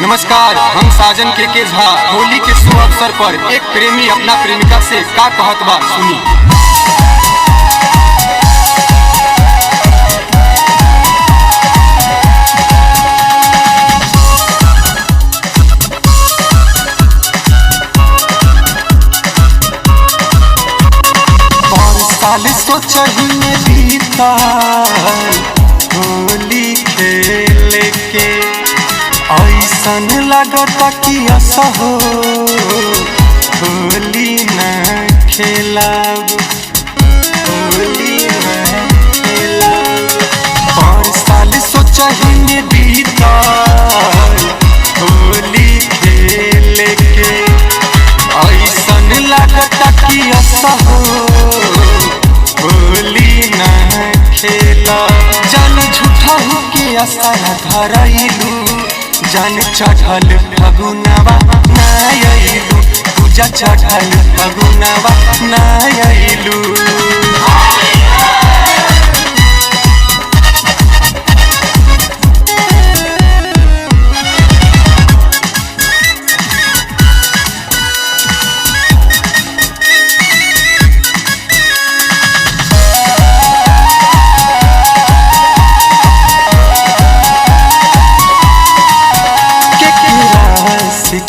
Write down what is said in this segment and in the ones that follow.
नमस्कार, हम साजन के झा। होली के शुभ अवसर पर एक प्रेमी अपना प्रेमिका से का कहत बा सुनी। साल सोचही में बीता होली खेल के ऐसन लगता कि असहो होली न खेलब, होली न खेलब। पर साल सोचही में बीता होली खेल के ऐसन लगता कि असहो होली न खेला। जान झूठा हो के आसार धरैलू, जान चढ़ल फगुनवा नयलू, पूजा चढ़ल फगुनवा नयलू।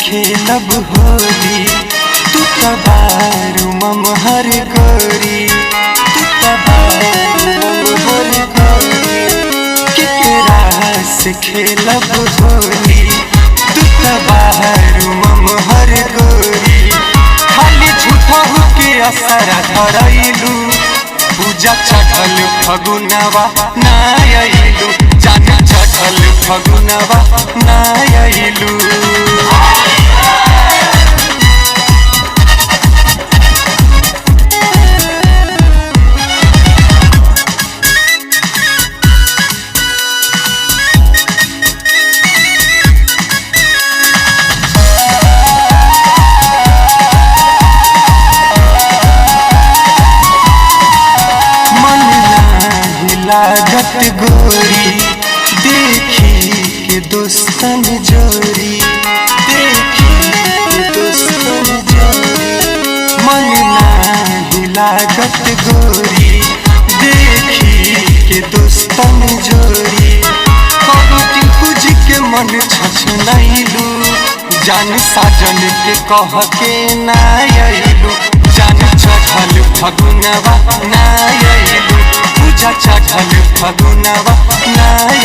खेलब होली तू तबारू ममहर गोरी, तू तबारू ममहर गोरी। केकरा से खेलब होली तू तबारू ममहर गोरी। खाली झूठा हो के असर धरैलू, पूजा चढ़ल फगुनवा नयलू, जान चढ़ल फगुनवा नयलू। लागत गोरी देखी के दोस्तन जोरी, देखी के दोस्तन जोरी। मन नाही लागत गोरी देखी के दोस्तन जोरी। कबूती पूज के मन छछनैलू, जान साजन के कह के नयलू, जान चढ़ल फगुनवा नयलू, पूजा चढ़ल फगुनवा नयलू।